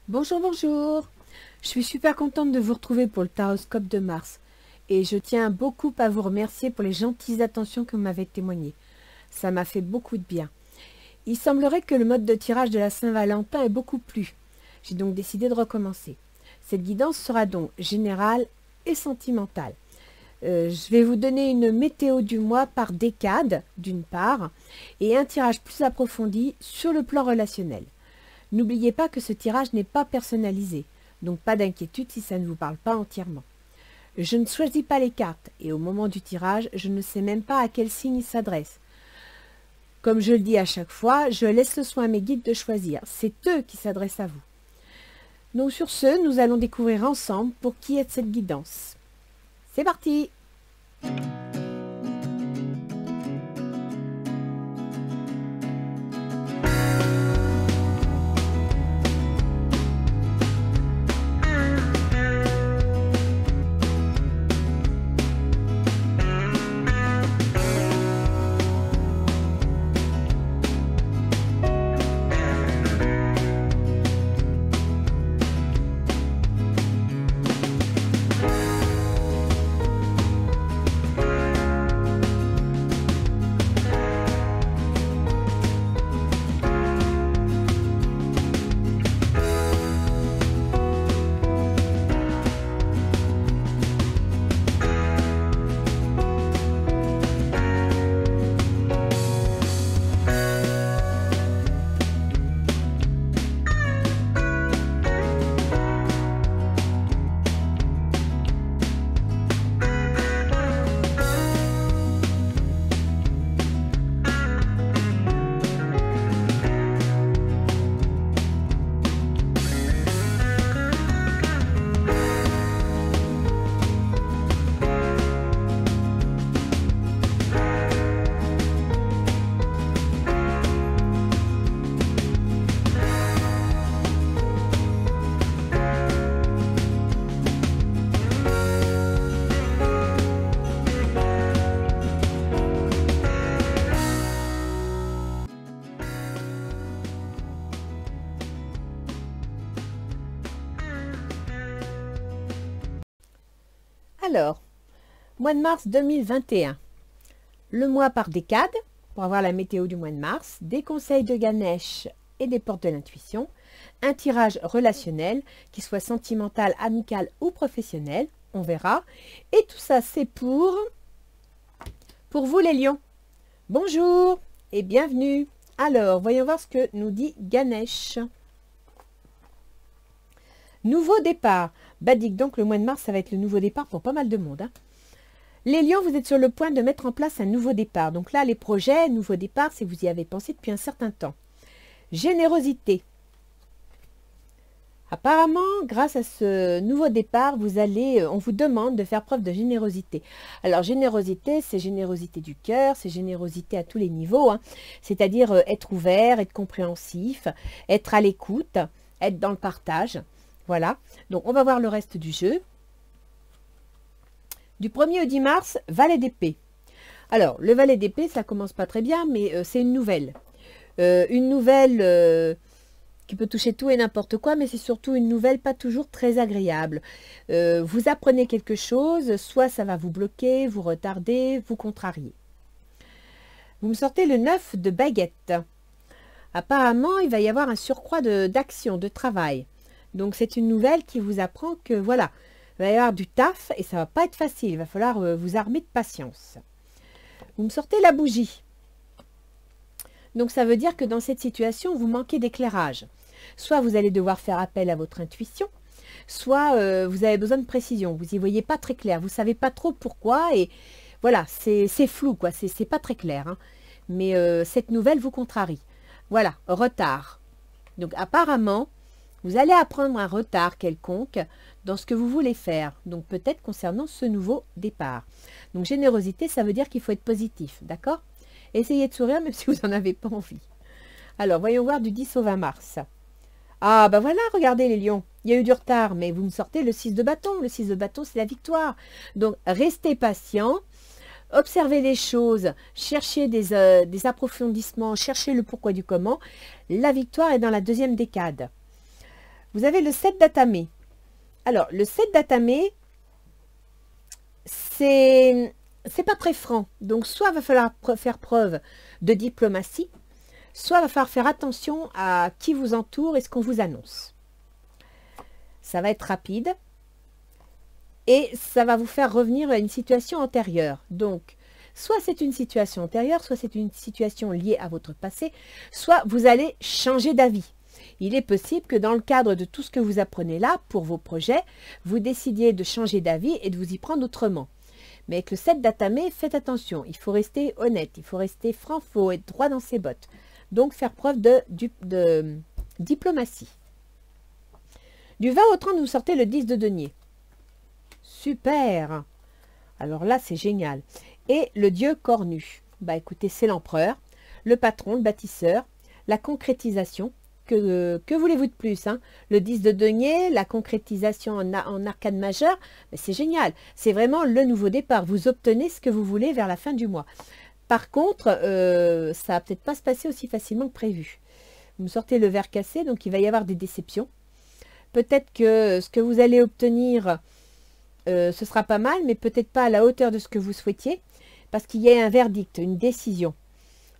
Bonjour, bonjour. Je suis super contente de vous retrouver pour le Taroscope de Mars. Et je tiens beaucoup à vous remercier pour les gentilles attentions que vous m'avez témoignées. Ça m'a fait beaucoup de bien. Il semblerait que le mode de tirage de la Saint-Valentin ait beaucoup plu. J'ai donc décidé de recommencer. Cette guidance sera donc générale et sentimentale. Je vais vous donner une météo du mois par décade, d'une part, et un tirage plus approfondi sur le plan relationnel. N'oubliez pas que ce tirage n'est pas personnalisé, donc pas d'inquiétude si ça ne vous parle pas entièrement. Je ne choisis pas les cartes, et au moment du tirage, je ne sais même pas à quel signe il s'adresse. Comme je le dis à chaque fois, je laisse le soin à mes guides de choisir. C'est eux qui s'adressent à vous. Donc sur ce, nous allons découvrir ensemble pour qui est cette guidance. C'est parti! Alors, mois de mars 2021. Le mois par décade, pour avoir la météo du mois de mars, des conseils de Ganesh et des portes de l'intuition, un tirage relationnel, qui soit sentimental, amical ou professionnel, on verra. Et tout ça, c'est pour vous les lions. Bonjour et bienvenue. Alors, voyons voir ce que nous dit Ganesh. Nouveau départ. Bah, dites donc, le mois de mars, ça va être le nouveau départ pour pas mal de monde. Les lions, vous êtes sur le point de mettre en place un nouveau départ. Donc là, les projets, nouveau départ, c'est que vous y avez pensé depuis un certain temps. Générosité. Apparemment, grâce à ce nouveau départ, on vous demande de faire preuve de générosité. Alors, générosité, c'est générosité du cœur, c'est générosité à tous les niveaux. C'est-à-dire être ouvert, être compréhensif, être à l'écoute, être dans le partage. Voilà, donc on va voir le reste du jeu. Du 1er au 10 mars, valet d'épée. Alors, le valet d'épée, ça commence pas très bien, mais c'est une nouvelle. Une nouvelle qui peut toucher tout et n'importe quoi, mais c'est surtout une nouvelle pas toujours très agréable. Vous apprenez quelque chose, soit ça va vous bloquer, vous retarder, vous contrarier. Vous me sortez le 9 de baguette. Apparemment, il va y avoir un surcroît d'action, de travail. Donc, c'est une nouvelle qui vous apprend que, voilà, il va y avoir du taf et ça va pas être facile. Il va falloir vous armer de patience. Vous me sortez la bougie. Donc, ça veut dire que dans cette situation, vous manquez d'éclairage. Soit vous allez devoir faire appel à votre intuition, soit vous avez besoin de précision. Vous n'y voyez pas très clair. Vous ne savez pas trop pourquoi et voilà, c'est flou, quoi. C'est pas très clair. Mais cette nouvelle vous contrarie. Voilà, retard. Donc, apparemment, vous allez apprendre un retard quelconque dans ce que vous voulez faire, donc peut-être concernant ce nouveau départ. Donc générosité, ça veut dire qu'il faut être positif, d'accord? Essayez de sourire même si vous n'en avez pas envie. Alors, voyons voir du 10 au 20 mars. Ah, ben voilà, regardez les lions, il y a eu du retard, mais vous me sortez le 6 de bâton. Le 6 de bâton, c'est la victoire. Donc, restez patient, observez les choses, cherchez des approfondissements, cherchez le pourquoi du comment. La victoire est dans la deuxième décade. Vous avez le 7 d'Atamé. Alors, le 7 d'Atamé, c'est pas très franc. Donc, soit il va falloir faire preuve de diplomatie, soit il va falloir faire attention à qui vous entoure et ce qu'on vous annonce. Ça va être rapide et ça va vous faire revenir à une situation antérieure. Donc, soit c'est une situation antérieure, soit c'est une situation liée à votre passé, soit vous allez changer d'avis. Il est possible que dans le cadre de tout ce que vous apprenez là, pour vos projets, vous décidiez de changer d'avis et de vous y prendre autrement. Mais avec le 7 d'Atamé, faites attention, il faut rester honnête, il faut rester franc, il faut être droit dans ses bottes. Donc faire preuve de diplomatie. Du 20 au 30, vous sortez le 10 de denier. Super! Alors là, c'est génial. Et le dieu cornu. Bah écoutez, c'est l'empereur, le patron, le bâtisseur, la concrétisation. Que voulez-vous de plus, hein? Le 10 de denier, la concrétisation en arcane majeure, c'est génial. C'est vraiment le nouveau départ. Vous obtenez ce que vous voulez vers la fin du mois. Par contre, ça va peut-être pas se passer aussi facilement que prévu. Vous me sortez le verre cassé, donc il va y avoir des déceptions. Peut-être que ce que vous allez obtenir, ce sera pas mal, mais peut-être pas à la hauteur de ce que vous souhaitiez, parce qu'il y a un verdict, une décision.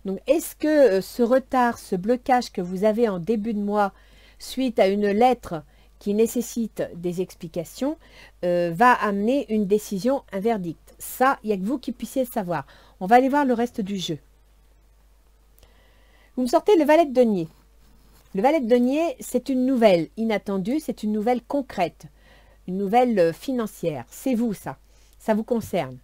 Donc, est-ce que ce retard, ce blocage que vous avez en début de mois, suite à une lettre qui nécessite des explications, va amener une décision, un verdict? Ça, il n'y a que vous qui puissiez le savoir. On va aller voir le reste du jeu. Vous me sortez le valet de denier. Le valet de denier, c'est une nouvelle inattendue, c'est une nouvelle concrète, une nouvelle financière. C'est vous, ça. Ça vous concerne.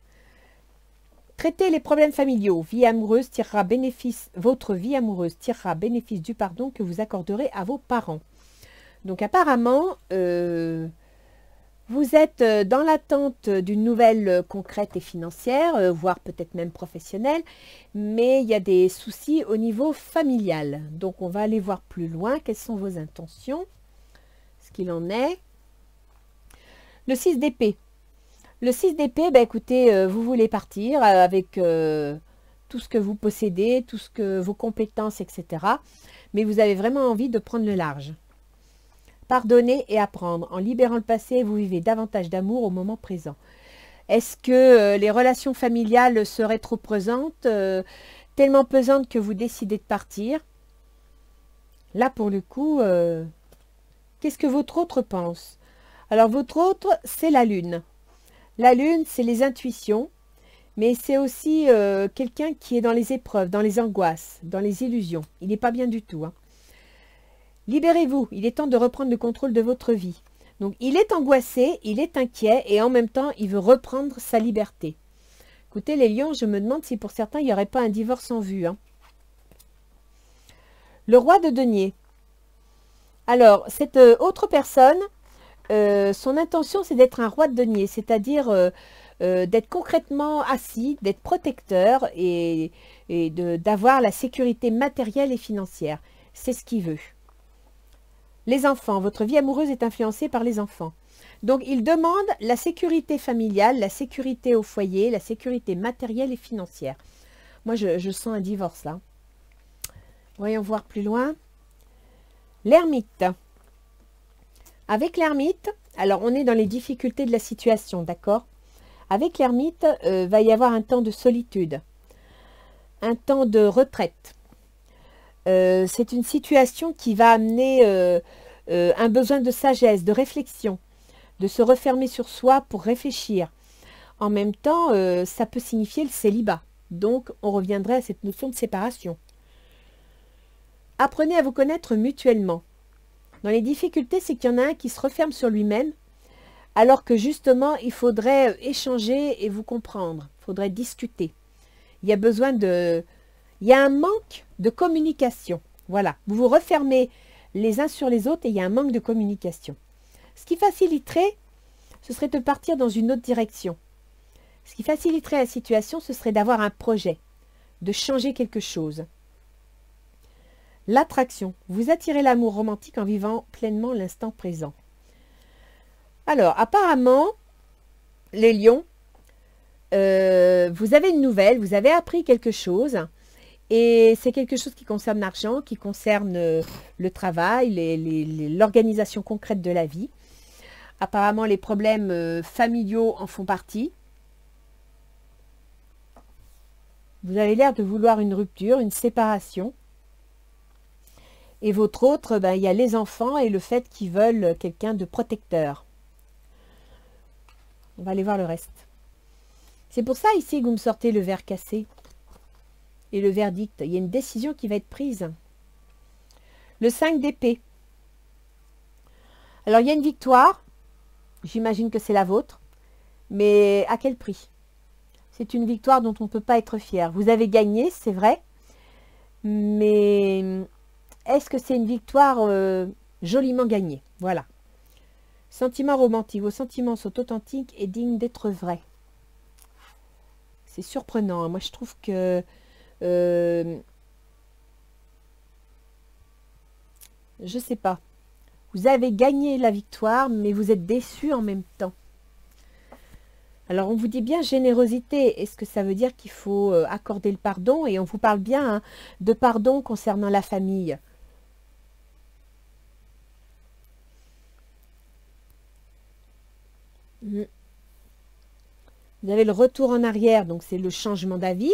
Traitez les problèmes familiaux. Vie amoureuse tirera bénéfice, votre vie amoureuse tirera bénéfice du pardon que vous accorderez à vos parents. Donc apparemment, vous êtes dans l'attente d'une nouvelle concrète et financière, voire peut-être même professionnelle, mais il y a des soucis au niveau familial. Donc on va aller voir plus loin. Quelles sont vos intentions? Ce qu'il en est. Le 6 d'épée. Le 6 d'épée, bah écoutez, vous voulez partir avec tout ce que vous possédez, tout ce que vos compétences, etc. Mais vous avez vraiment envie de prendre le large. Pardonner et apprendre. En libérant le passé, vous vivez davantage d'amour au moment présent. Est-ce que les relations familiales seraient trop pesantes, tellement pesantes que vous décidez de partir? Là, pour le coup, qu'est-ce que votre autre pense? Alors, votre autre, c'est la lune. La lune, c'est les intuitions, mais c'est aussi quelqu'un qui est dans les épreuves, dans les angoisses, dans les illusions. Il n'est pas bien du tout. Hein. Libérez-vous, il est temps de reprendre le contrôle de votre vie. Donc, il est angoissé, il est inquiet et en même temps, il veut reprendre sa liberté. Écoutez, les lions, je me demande si pour certains, il n'y aurait pas un divorce en vue. Hein. Le roi de denier. Alors, cette autre personne, son intention, c'est d'être un roi de denier, c'est-à-dire d'être concrètement assis, d'être protecteur et d'avoir la sécurité matérielle et financière. C'est ce qu'il veut. Les enfants, votre vie amoureuse est influencée par les enfants. Donc, il demande la sécurité familiale, la sécurité au foyer, la sécurité matérielle et financière. Moi, je sens un divorce là. Voyons voir plus loin. L'ermite. Avec l'ermite, alors on est dans les difficultés de la situation, d'accord? Avec l'ermite, va y avoir un temps de solitude, un temps de retraite. C'est une situation qui va amener un besoin de sagesse, de réflexion, de se refermer sur soi pour réfléchir. En même temps, ça peut signifier le célibat. Donc, on reviendrait à cette notion de séparation. Apprenez à vous connaître mutuellement. Dans les difficultés, c'est qu'il y en a un qui se referme sur lui-même, alors que justement, il faudrait échanger et vous comprendre. Il faudrait discuter. Il y a besoin de... Il y a un manque de communication. Voilà, vous vous refermez les uns sur les autres et il y a un manque de communication. Ce qui faciliterait, ce serait de partir dans une autre direction. Ce qui faciliterait la situation, ce serait d'avoir un projet, de changer quelque chose. L'attraction. Vous attirez l'amour romantique en vivant pleinement l'instant présent. Alors, apparemment, les lions, vous avez une nouvelle, vous avez appris quelque chose Et c'est quelque chose qui concerne l'argent, qui concerne le travail, l'organisation concrète de la vie. Apparemment, les problèmes familiaux en font partie. Vous avez l'air de vouloir une rupture, une séparation. Et votre autre, ben, il y a les enfants et le fait qu'ils veulent quelqu'un de protecteur. On va aller voir le reste. C'est pour ça ici que vous me sortez le verre cassé et le verdict. Il y a une décision qui va être prise. Le 5 d'épée. Alors, il y a une victoire. J'imagine que c'est la vôtre. Mais à quel prix? C'est une victoire dont on ne peut pas être fier. Vous avez gagné, c'est vrai. Mais est-ce que c'est une victoire joliment gagnée? Voilà. Sentiments romantiques. Vos sentiments sont authentiques et dignes d'être vrais. C'est surprenant. Moi, je trouve que... je sais pas. Vous avez gagné la victoire, mais vous êtes déçu en même temps. Alors, on vous dit bien générosité. Est-ce que ça veut dire qu'il faut accorder le pardon? Et on vous parle bien hein, de pardon concernant la famille. Vous avez le retour en arrière, donc c'est le changement d'avis.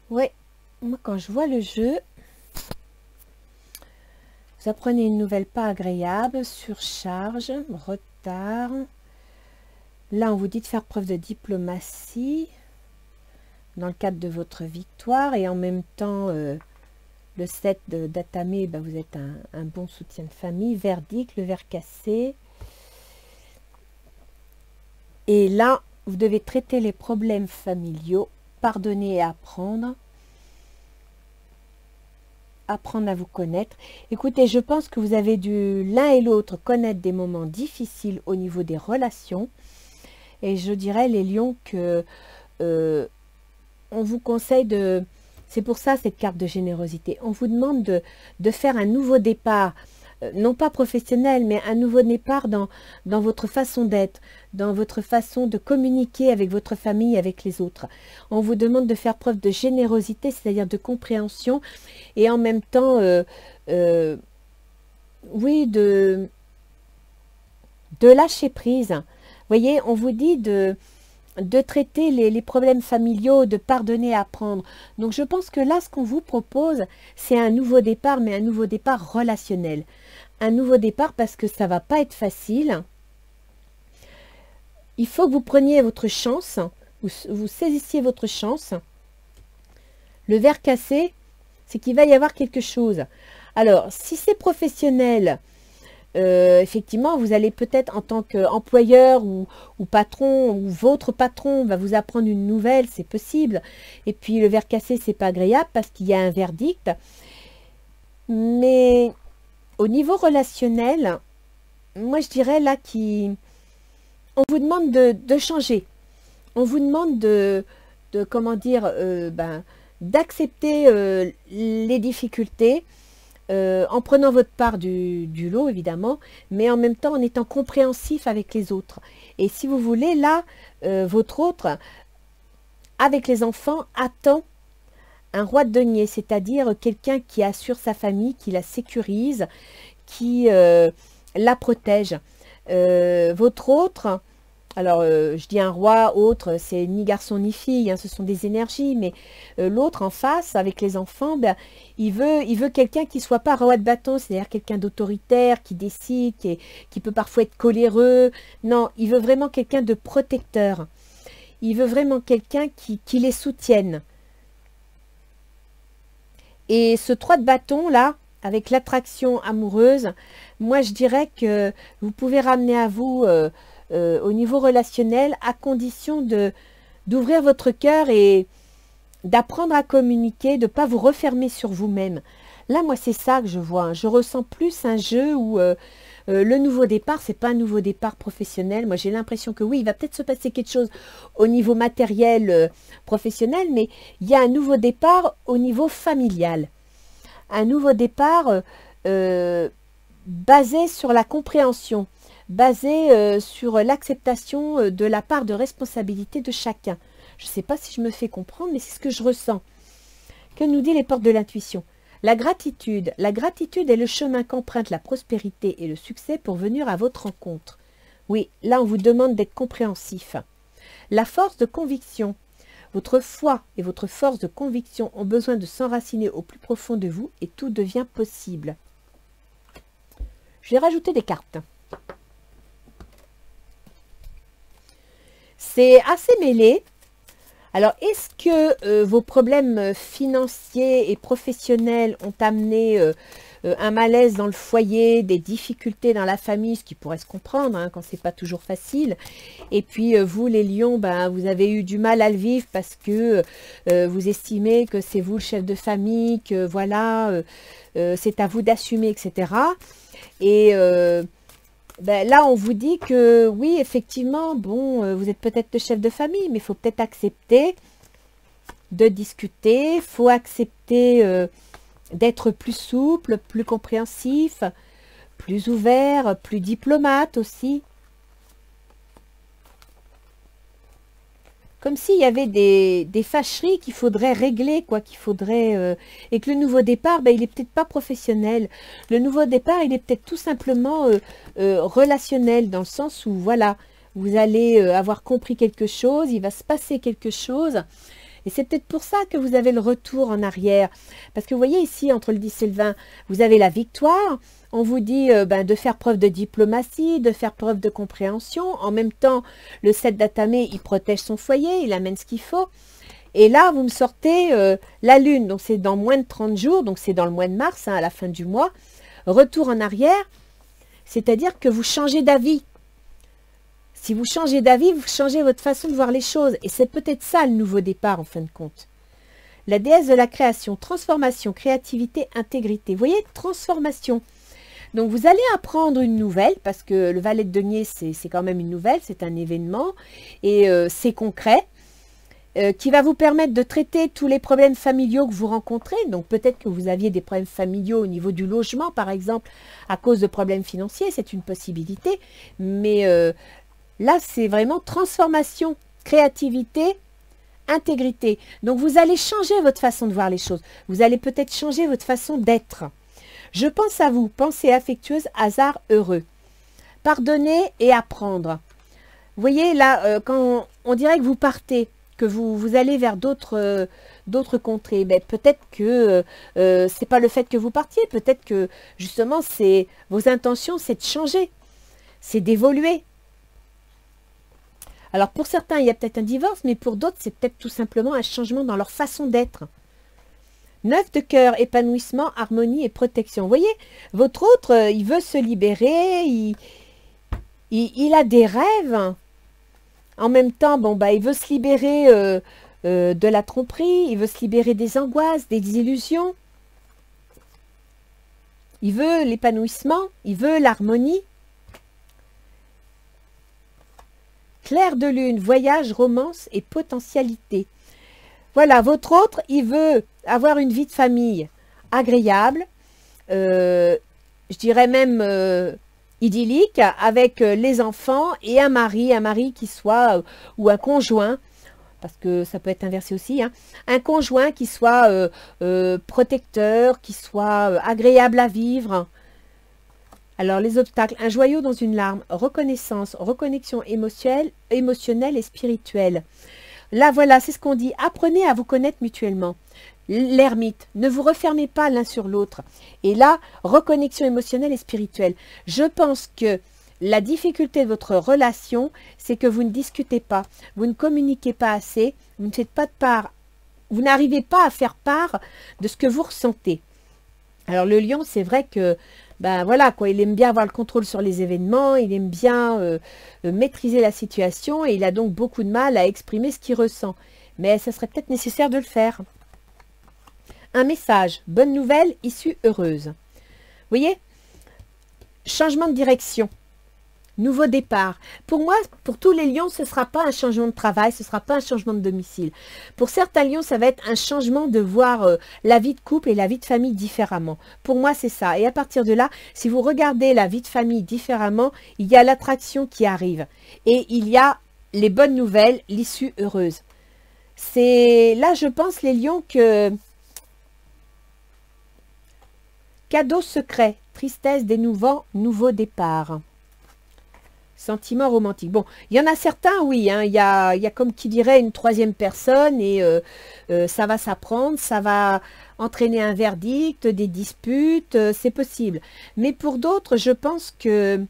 Ouais, moi quand je vois le jeu, vous apprenez une nouvelle pas agréable, surcharge, retard. Là, on vous dit de faire preuve de diplomatie dans le cadre de votre victoire et en même temps, le 7 d'Atame, ben, vous êtes un bon soutien de famille. Verdict, le verre cassé. Et là, vous devez traiter les problèmes familiaux, pardonner et apprendre. Apprendre à vous connaître. Écoutez, je pense que vous avez dû l'un et l'autre connaître des moments difficiles au niveau des relations. Et je dirais, les lions, que on vous conseille de... C'est pour ça cette carte de générosité. On vous demande de faire un nouveau départ, non pas professionnel, mais un nouveau départ dans votre façon d'être, dans votre façon de communiquer avec votre famille, avec les autres. On vous demande de faire preuve de générosité, c'est-à-dire de compréhension, et en même temps, oui, de lâcher prise. Vous voyez, on vous dit de traiter les problèmes familiaux, de pardonner, apprendre. Donc je pense que là, ce qu'on vous propose, c'est un nouveau départ, mais un nouveau départ relationnel. Un nouveau départ parce que ça ne va pas être facile. Il faut que vous preniez votre chance, vous saisissiez votre chance. Le verre cassé, c'est qu'il va y avoir quelque chose. Alors, si c'est professionnel, effectivement, vous allez peut-être en tant qu'employeur ou patron, ou votre patron va vous apprendre une nouvelle, c'est possible. Et puis le verre cassé, c'est pas agréable parce qu'il y a un verdict. Mais au niveau relationnel, moi je dirais là on vous demande de changer. On vous demande comment dire, d'accepter les difficultés, en prenant votre part du lot, évidemment, mais en même temps en étant compréhensif avec les autres. Et si vous voulez, là, votre autre, avec les enfants, attend un roi de denier, c'est-à-dire quelqu'un qui assure sa famille, qui la sécurise, qui la protège. Votre autre... Alors, je dis un roi, autre, c'est ni garçon ni fille, hein, ce sont des énergies, mais l'autre en face, avec les enfants, ben, il veut quelqu'un qui ne soit pas roi de bâton, c'est-à-dire quelqu'un d'autoritaire, qui décide, qui peut parfois être coléreux. Non, il veut vraiment quelqu'un de protecteur. Il veut vraiment quelqu'un qui les soutienne. Et ce 3 de bâton, là, avec l'attraction amoureuse, moi, je dirais que vous pouvez ramener à vous... au niveau relationnel, à condition d'ouvrir votre cœur et d'apprendre à communiquer, de ne pas vous refermer sur vous-même. Là, moi, c'est ça que je vois. Hein. Je ressens plus un jeu où le nouveau départ, c'est pas un nouveau départ professionnel. Moi, j'ai l'impression que oui, il va peut-être se passer quelque chose au niveau matériel professionnel, mais il y a un nouveau départ au niveau familial. Un nouveau départ basé sur la compréhension, basé sur l'acceptation de la part de responsabilité de chacun. Je ne sais pas si je me fais comprendre, mais c'est ce que je ressens. Que nous dit les portes de l'intuition? La gratitude. La gratitude est le chemin qu'emprunte la prospérité et le succès pour venir à votre rencontre. Oui, là on vous demande d'être compréhensif. La force de conviction. Votre foi et votre force de conviction ont besoin de s'enraciner au plus profond de vous et tout devient possible. Je vais rajouter des cartes. C'est assez mêlé. Alors, est-ce que vos problèmes financiers et professionnels ont amené un malaise dans le foyer, des difficultés dans la famille, ce qui pourrait se comprendre hein, quand c'est pas toujours facile. Et puis vous, les lions, ben, vous avez eu du mal à le vivre parce que vous estimez que c'est vous le chef de famille, que voilà, c'est à vous d'assumer, etc. Et ben, là, on vous dit que oui, effectivement, bon, vous êtes peut-être le chef de famille, mais il faut peut-être accepter de discuter, il faut accepter d'être plus souple, plus compréhensif, plus ouvert, plus diplomate aussi. Comme s'il y avait des fâcheries qu'il faudrait régler, quoi, qu'il faudrait... et que le nouveau départ, ben, il n'est peut-être pas professionnel. Le nouveau départ, il est peut-être tout simplement relationnel, dans le sens où, voilà, vous allez avoir compris quelque chose, il va se passer quelque chose. Et c'est peut-être pour ça que vous avez le retour en arrière. Parce que vous voyez ici, entre le 10 et le 20, vous avez la victoire. On vous dit ben, de faire preuve de diplomatie, de faire preuve de compréhension. En même temps, le 7 d'Atamé, il protège son foyer, il amène ce qu'il faut. Et là, vous me sortez la Lune. Donc, c'est dans moins de 30 jours. Donc, c'est dans le mois de mars, hein, à la fin du mois. Retour en arrière, c'est-à-dire que vous changez d'avis. Si vous changez d'avis, vous changez votre façon de voir les choses. Et c'est peut-être ça le nouveau départ en fin de compte. La déesse de la création, transformation, créativité, intégrité. Vous voyez, transformation. Donc vous allez apprendre une nouvelle, parce que le valet de denier, c'est quand même une nouvelle, c'est un événement. Et c'est concret, qui va vous permettre de traiter tous les problèmes familiaux que vous rencontrez. Donc peut-être que vous aviez des problèmes familiaux au niveau du logement, par exemple, à cause de problèmes financiers, c'est une possibilité. Mais... là, c'est vraiment transformation, créativité, intégrité. Donc, vous allez changer votre façon de voir les choses. Vous allez peut-être changer votre façon d'être. Je pense à vous, pensée affectueuse, hasard heureux. Pardonner et apprendre. Vous voyez, là, quand on dirait que vous partez, que vous allez vers d'autres contrées, ben, peut-être que c'est pas le fait que vous partiez, peut-être que, justement, vos intentions, c'est de changer, c'est d'évoluer. Alors, pour certains, il y a peut-être un divorce, mais pour d'autres, c'est peut-être tout simplement un changement dans leur façon d'être. 9 de cœur, épanouissement, harmonie et protection. Vous voyez, votre autre, il veut se libérer, il a des rêves. En même temps, bon, bah, il veut se libérer de la tromperie, il veut se libérer des angoisses, des illusions. Il veut l'épanouissement, il veut l'harmonie. Clair de lune, voyage, romance et potentialité. Voilà, votre autre, il veut avoir une vie de famille agréable, je dirais même idyllique, avec les enfants et un mari qui soit, ou un conjoint, parce que ça peut être inversé aussi, hein, un conjoint qui soit protecteur, qui soit agréable à vivre. Alors, les obstacles, un joyau dans une larme, reconnaissance, reconnexion émotionnelle et spirituelle. Là, voilà, c'est ce qu'on dit. Apprenez à vous connaître mutuellement. L'ermite, ne vous refermez pas l'un sur l'autre. Et là, reconnexion émotionnelle et spirituelle. Je pense que la difficulté de votre relation, c'est que vous ne discutez pas, vous ne communiquez pas assez, vous ne faites pas de part, vous n'arrivez pas à faire part de ce que vous ressentez. Alors, le lion, c'est vrai que ben voilà, quoi, il aime bien avoir le contrôle sur les événements, il aime bien maîtriser la situation et il a donc beaucoup de mal à exprimer ce qu'il ressent. Mais ça serait peut-être nécessaire de le faire. Un message, bonne nouvelle, issue heureuse. Vous voyez, changement de direction, nouveau départ. Pour moi, pour tous les lions, ce ne sera pas un changement de travail, ce ne sera pas un changement de domicile. Pour certains lions, ça va être un changement de voir la vie de couple et la vie de famille différemment. Pour moi, c'est ça. Et à partir de là, si vous regardez la vie de famille différemment, il y a l'attraction qui arrive. Et il y a les bonnes nouvelles, l'issue heureuse. C'est là, je pense, les lions, que cadeau secret, tristesse des nouveaux départs. Sentiment romantique. Bon, il y en a certains, oui, hein, il y a comme qui dirait une troisième personne et ça va s'apprendre, ça va entraîner un verdict, des disputes, c'est possible. Mais pour d'autres, je pense que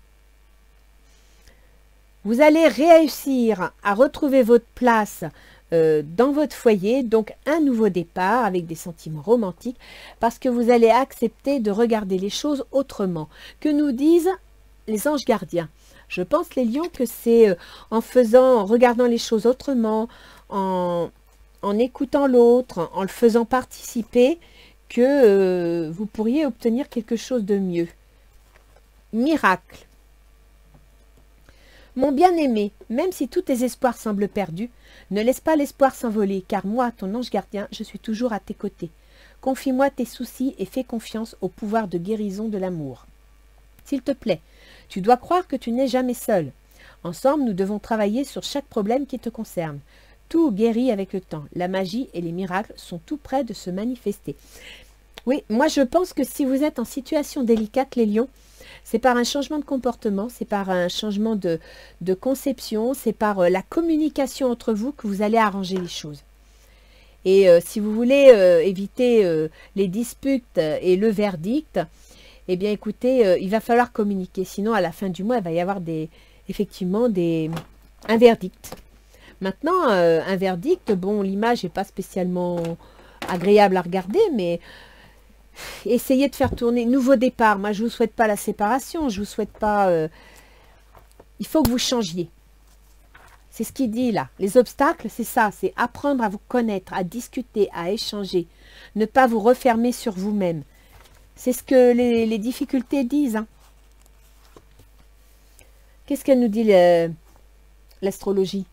vous allez réussir à retrouver votre place dans votre foyer, donc un nouveau départ avec des sentiments romantiques, parce que vous allez accepter de regarder les choses autrement. Que nous disent les anges gardiens? Je pense, les lions, que c'est en regardant les choses autrement, en écoutant l'autre, en le faisant participer, que vous pourriez obtenir quelque chose de mieux. Miracle. Mon bien-aimé, même si tous tes espoirs semblent perdus, ne laisse pas l'espoir s'envoler, car moi, ton ange gardien, je suis toujours à tes côtés. Confie-moi tes soucis et fais confiance au pouvoir de guérison de l'amour. S'il te plaît, tu dois croire que tu n'es jamais seul. Ensemble, nous devons travailler sur chaque problème qui te concerne. Tout guérit avec le temps. La magie et les miracles sont tout près de se manifester. Oui, moi je pense que si vous êtes en situation délicate, les lions, c'est par un changement de comportement, c'est par un changement de conception, c'est par la communication entre vous que vous allez arranger les choses. Et si vous voulez éviter les disputes et le verdict, eh bien écoutez, il va falloir communiquer. Sinon, à la fin du mois, il va y avoir effectivement un verdict. Maintenant, un verdict, bon, l'image n'est pas spécialement agréable à regarder, mais essayez de faire tourner. Nouveau départ, moi je ne vous souhaite pas la séparation, je ne vous souhaite pas... il faut que vous changiez. C'est ce qu'il dit là. Les obstacles, c'est ça, c'est apprendre à vous connaître, à discuter, à échanger. Ne pas vous refermer sur vous-même. C'est ce que les difficultés disent. Hein. Qu'est-ce qu'elle nous dit l'astrologie?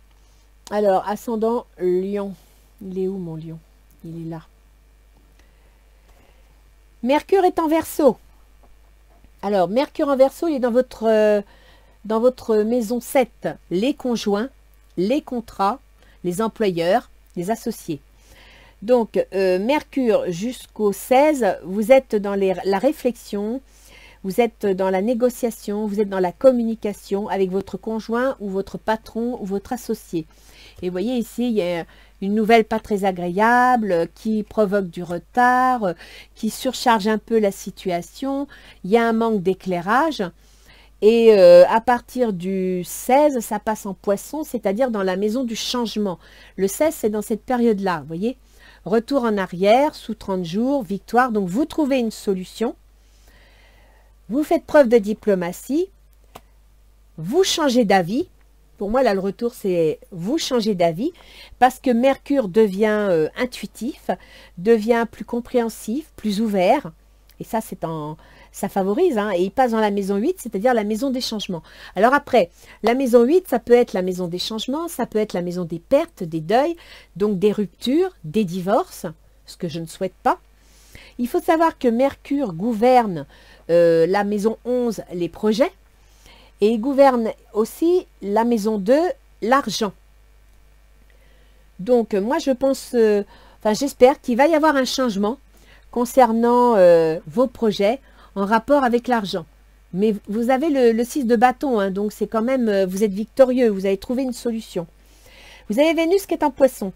Alors, ascendant Lion. Il est où mon lion? Il est là. Mercure est en Verseau. Alors, Mercure en Verseau, il est dans votre maison 7. Les conjoints, les contrats, les employeurs, les associés. Donc, Mercure jusqu'au 16, vous êtes dans la réflexion, vous êtes dans la négociation, vous êtes dans la communication avec votre conjoint ou votre patron ou votre associé. Et vous voyez ici, il y a une nouvelle pas très agréable qui provoque du retard, qui surcharge un peu la situation. Il y a un manque d'éclairage. Et à partir du 16, ça passe en Poisson, c'est-à-dire dans la maison du changement. Le 16, c'est dans cette période-là, vous voyez. Retour en arrière, sous 30 jours, victoire. Donc, vous trouvez une solution. Vous faites preuve de diplomatie. Vous changez d'avis. Pour moi, là, le retour, c'est vous changez d'avis parce que Mercure devient intuitif, devient plus compréhensif, plus ouvert. Et ça, ça favorise. Hein, et il passe dans la maison 8, c'est-à-dire la maison des changements. Alors après, la maison 8, ça peut être la maison des changements, ça peut être la maison des pertes, des deuils, donc des ruptures, des divorces, ce que je ne souhaite pas. Il faut savoir que Mercure gouverne la maison 11, les projets. Et il gouverne aussi la maison 2, l'argent. Donc, moi, je pense, j'espère qu'il va y avoir un changement concernant vos projets en rapport avec l'argent. Mais vous avez le 6 de bâton, hein, donc c'est quand même, vous êtes victorieux, vous avez trouvé une solution. Vous avez Vénus qui est en Poisson.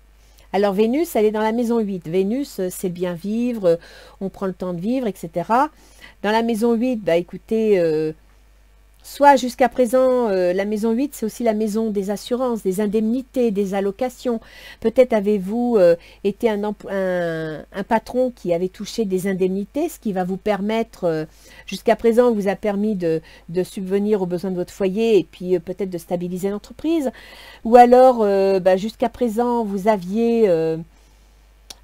Alors, Vénus, elle est dans la maison 8. Vénus, c'est le bien vivre, on prend le temps de vivre, etc. Dans la maison 8, bah écoutez... soit jusqu'à présent, la maison 8, c'est aussi la maison des assurances, des indemnités, des allocations. Peut-être avez-vous été un patron qui avait touché des indemnités, ce qui va vous permettre, jusqu'à présent, vous a permis de subvenir aux besoins de votre foyer et puis peut-être de stabiliser l'entreprise. Ou alors, jusqu'à présent, vous aviez...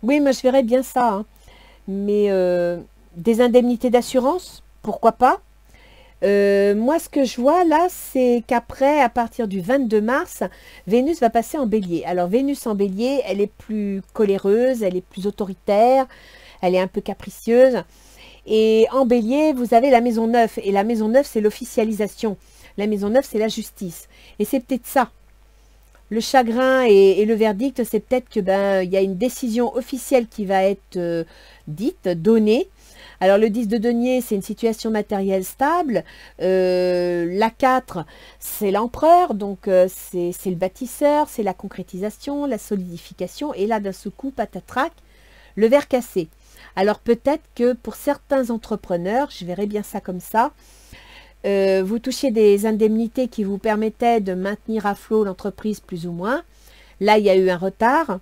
oui, moi je verrais bien ça. Hein, mais des indemnités d'assurance, pourquoi pas? Moi, ce que je vois là, c'est qu'après, à partir du 22 mars, Vénus va passer en Bélier. Alors, Vénus en Bélier, elle est plus coléreuse, elle est plus autoritaire, elle est un peu capricieuse. Et en Bélier, vous avez la maison 9. Et la maison 9, c'est l'officialisation. La maison 9, c'est la justice. Et c'est peut-être ça. le chagrin et le verdict, c'est peut-être que il y a une décision officielle qui va être dite, donnée. Alors le 10 de denier, c'est une situation matérielle stable. La 4, c'est l'empereur, donc c'est le bâtisseur, c'est la concrétisation, la solidification. Et là, d'un seul coup, patatrac, le verre cassé. Alors peut-être que pour certains entrepreneurs, je verrais bien ça comme ça, vous touchiez des indemnités qui vous permettaient de maintenir à flot l'entreprise plus ou moins. Là, il y a eu un retard.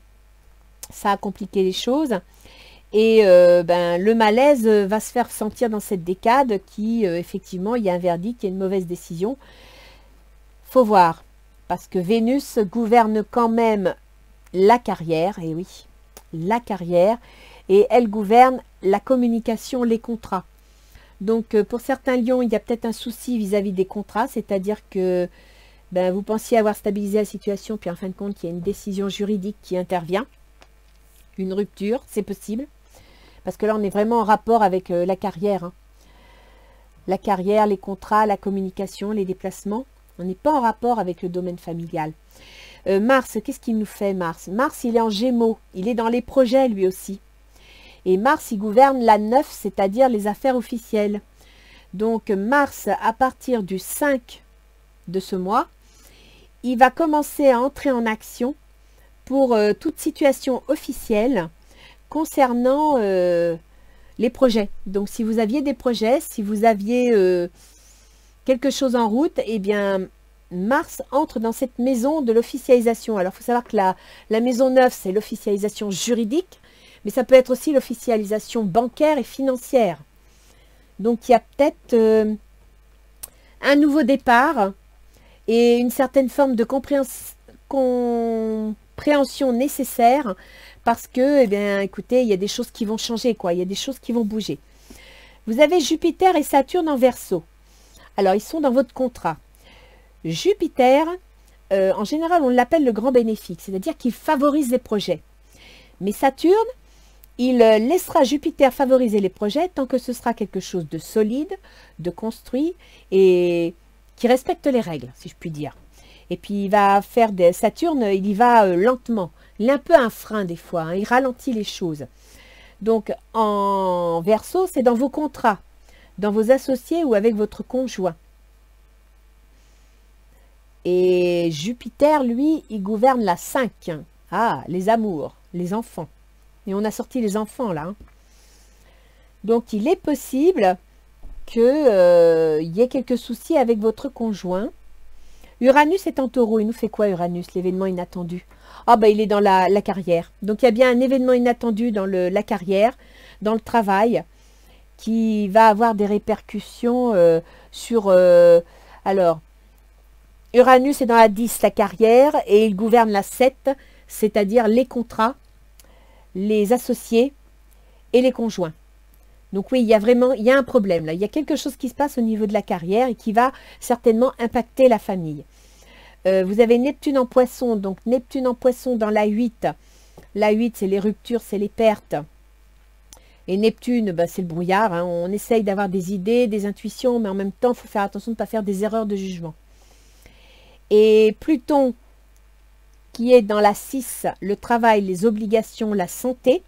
Ça a compliqué les choses. Et le malaise va se faire sentir dans cette décade qui, effectivement, il y a un verdict, il y a une mauvaise décision. Faut voir. Parce que Vénus gouverne quand même la carrière. Et oui, la carrière. Et elle gouverne la communication, les contrats. Donc, pour certains lions, il y a peut-être un souci vis-à-vis des contrats, c'est-à-dire que vous pensiez avoir stabilisé la situation, puis en fin de compte, il y a une décision juridique qui intervient, une rupture, c'est possible, parce que là, on est vraiment en rapport avec la carrière. Hein. La carrière, les contrats, la communication, les déplacements, on n'est pas en rapport avec le domaine familial. Mars, qu'est-ce qu'il nous fait, Mars? Mars, il est en Gémeaux, il est dans les projets, lui aussi. Et Mars, il gouverne la 9, c'est-à-dire les affaires officielles. Donc Mars, à partir du 5 de ce mois, il va commencer à entrer en action pour toute situation officielle concernant les projets. Donc si vous aviez des projets, si vous aviez quelque chose en route, eh bien Mars entre dans cette maison de l'officialisation. Alors il faut savoir que la maison 9, c'est l'officialisation juridique. Mais ça peut être aussi l'officialisation bancaire et financière. Donc, il y a peut-être un nouveau départ et une certaine forme de compréhension nécessaire parce que, écoutez, il y a des choses qui vont changer, quoi. Il y a des choses qui vont bouger. Vous avez Jupiter et Saturne en Verseau. Alors, ils sont dans votre contrat. Jupiter, en général, on l'appelle le grand bénéfique, c'est-à-dire qu'il favorise les projets. Mais Saturne, il laissera Jupiter favoriser les projets tant que ce sera quelque chose de solide, de construit et qui respecte les règles, si je puis dire. Et puis, il va faire des... Saturne, il y va lentement. Il est un peu un frein des fois, hein, il ralentit les choses. Donc, en Verseau, c'est dans vos contrats, dans vos associés ou avec votre conjoint. Et Jupiter, lui, il gouverne la 5. Ah, les amours, les enfants. Et on a sorti les enfants là. Hein. Donc il est possible qu'il y ait quelques soucis avec votre conjoint. Uranus est en Taureau. Il nous fait quoi Uranus, l'événement inattendu? Ah il est dans la carrière. Donc il y a bien un événement inattendu dans la carrière, dans le travail, qui va avoir des répercussions sur... alors, Uranus est dans la 10, la carrière, et il gouverne la 7, c'est-à-dire les contrats, les associés et les conjoints. Donc oui, il y a un problème là. Il y a quelque chose qui se passe au niveau de la carrière et qui va certainement impacter la famille. Vous avez Neptune en Poisson. Donc Neptune en Poisson dans la 8. La 8, c'est les ruptures, c'est les pertes. Et Neptune, c'est le brouillard. Hein. On essaye d'avoir des idées, des intuitions, mais en même temps, il faut faire attention de ne pas faire des erreurs de jugement. Et Pluton, qui est dans la 6, le travail, les obligations, la santé.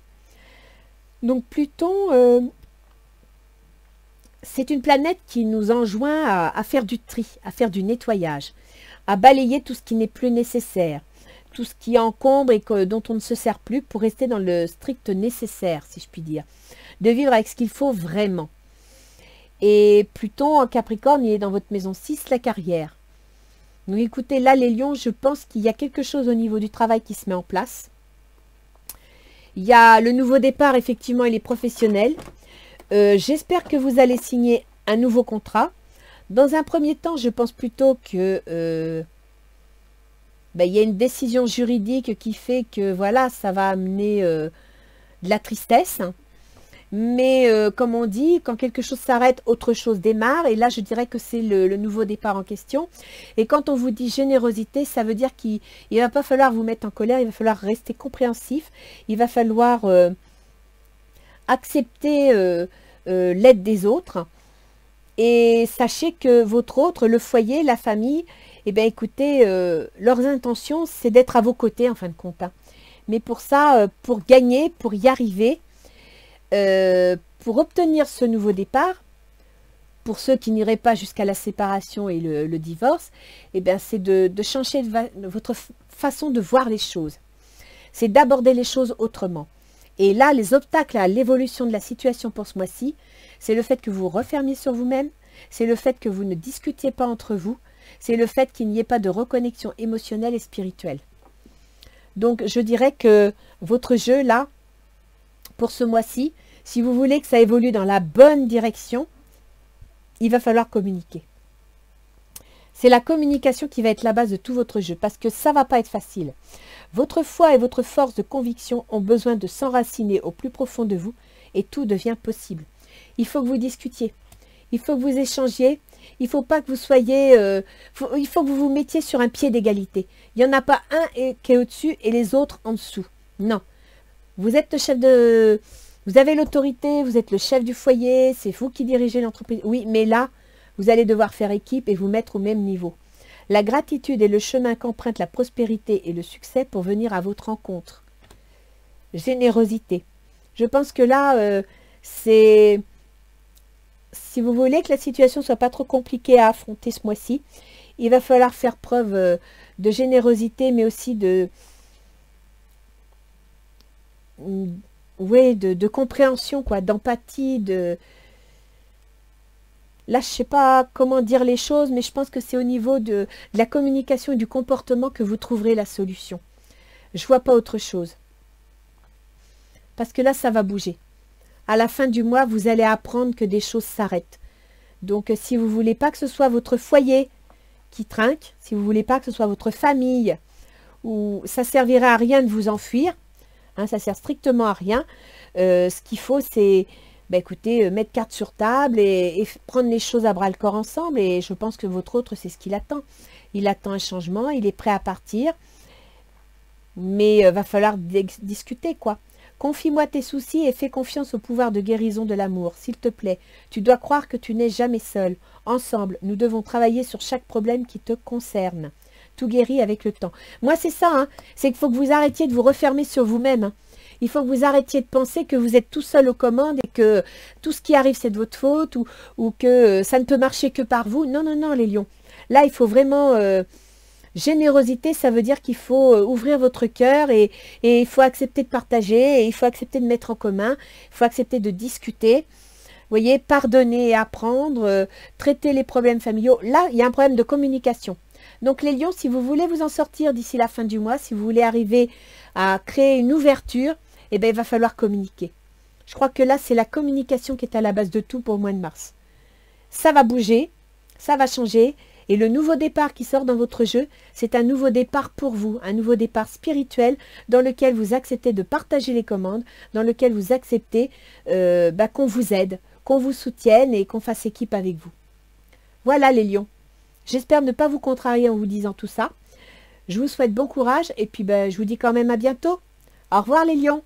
Donc Pluton, c'est une planète qui nous enjoint à faire du tri, à faire du nettoyage, à balayer tout ce qui n'est plus nécessaire, tout ce qui encombre et dont on ne se sert plus pour rester dans le strict nécessaire, si je puis dire, de vivre avec ce qu'il faut vraiment. Et Pluton en Capricorne, il est dans votre maison 6, la carrière. Donc écoutez, là les lions, je pense qu'il y a quelque chose au niveau du travail qui se met en place. Il y a le nouveau départ, effectivement, il est professionnel. J'espère que vous allez signer un nouveau contrat. Dans un premier temps, je pense plutôt que il y a une décision juridique qui fait que voilà, ça va amener de la tristesse. Mais comme on dit, quand quelque chose s'arrête, autre chose démarre. Et là, je dirais que c'est le nouveau départ en question. Et quand on vous dit générosité, ça veut dire qu'il ne va pas falloir vous mettre en colère, il va falloir rester compréhensif. Il va falloir accepter l'aide des autres. Et sachez que votre autre, le foyer, la famille, eh bien écoutez, leurs intentions, c'est d'être à vos côtés en fin de compte, hein. Mais pour ça, pour gagner, pour y arriver, pour obtenir ce nouveau départ, pour ceux qui n'iraient pas jusqu'à la séparation et le divorce, eh bien c'est de changer votre façon de voir les choses. C'est d'aborder les choses autrement. Et là, les obstacles à l'évolution de la situation pour ce mois-ci, c'est le fait que vous vous refermiez sur vous-même, c'est le fait que vous ne discutiez pas entre vous, c'est le fait qu'il n'y ait pas de reconnexion émotionnelle et spirituelle. Donc, je dirais que votre jeu, là, pour ce mois-ci, si vous voulez que ça évolue dans la bonne direction, il va falloir communiquer. C'est la communication qui va être la base de tout votre jeu, parce que ça ne va pas être facile. Votre foi et votre force de conviction ont besoin de s'enraciner au plus profond de vous, et tout devient possible. Il faut que vous discutiez, il faut que vous échangiez, il ne faut pas que vous soyez... il faut que vous vous mettiez sur un pied d'égalité. Il n'y en a pas un qui est au-dessus et les autres en dessous. Non. Vous êtes le chef de... Vous avez l'autorité, vous êtes le chef du foyer, c'est vous qui dirigez l'entreprise. Oui, mais là, vous allez devoir faire équipe et vous mettre au même niveau. La gratitude est le chemin qu'emprunte la prospérité et le succès pour venir à votre rencontre. Générosité. Je pense que là, c'est... Si vous voulez que la situation ne soit pas trop compliquée à affronter ce mois-ci, il va falloir faire preuve de générosité, mais aussi de compréhension, quoi, d'empathie, Là, je ne sais pas comment dire les choses, mais je pense que c'est au niveau de la communication et du comportement que vous trouverez la solution. Je ne vois pas autre chose. Parce que là, ça va bouger. À la fin du mois, vous allez apprendre que des choses s'arrêtent. Donc, si vous ne voulez pas que ce soit votre foyer qui trinque, si vous ne voulez pas que ce soit votre famille, ou ça ne servira à rien de vous enfuir, hein, ça ne sert strictement à rien. Ce qu'il faut, c'est, écoutez, mettre carte sur table et prendre les choses à bras-le-corps ensemble. Et je pense que votre autre, c'est ce qu'il attend. Il attend un changement, il est prêt à partir. Mais va falloir discuter, quoi. Confie-moi tes soucis et fais confiance au pouvoir de guérison de l'amour, s'il te plaît. Tu dois croire que tu n'es jamais seul. Ensemble, nous devons travailler sur chaque problème qui te concerne. Tout guérit avec le temps. Moi, c'est ça, hein. C'est qu'il faut que vous arrêtiez de vous refermer sur vous-même, hein. Il faut que vous arrêtiez de penser que vous êtes tout seul aux commandes et que tout ce qui arrive, c'est de votre faute ou que ça ne peut marcher que par vous. Non, non, non, les lions. Là, il faut vraiment... générosité, ça veut dire qu'il faut ouvrir votre cœur et il faut accepter de partager, et il faut accepter de mettre en commun, il faut accepter de discuter. Vous voyez, pardonner et apprendre, traiter les problèmes familiaux. Là, il y a un problème de communication. Donc les lions, si vous voulez vous en sortir d'ici la fin du mois, si vous voulez arriver à créer une ouverture, eh bien, il va falloir communiquer. Je crois que là, c'est la communication qui est à la base de tout pour le mois de mars. Ça va bouger, ça va changer. Et le nouveau départ qui sort dans votre jeu, c'est un nouveau départ pour vous, un nouveau départ spirituel dans lequel vous acceptez de partager les commandes, dans lequel vous acceptez qu'on vous aide, qu'on vous soutienne et qu'on fasse équipe avec vous. Voilà les lions. J'espère ne pas vous contrarier en vous disant tout ça. Je vous souhaite bon courage et puis je vous dis quand même à bientôt. Au revoir les lions.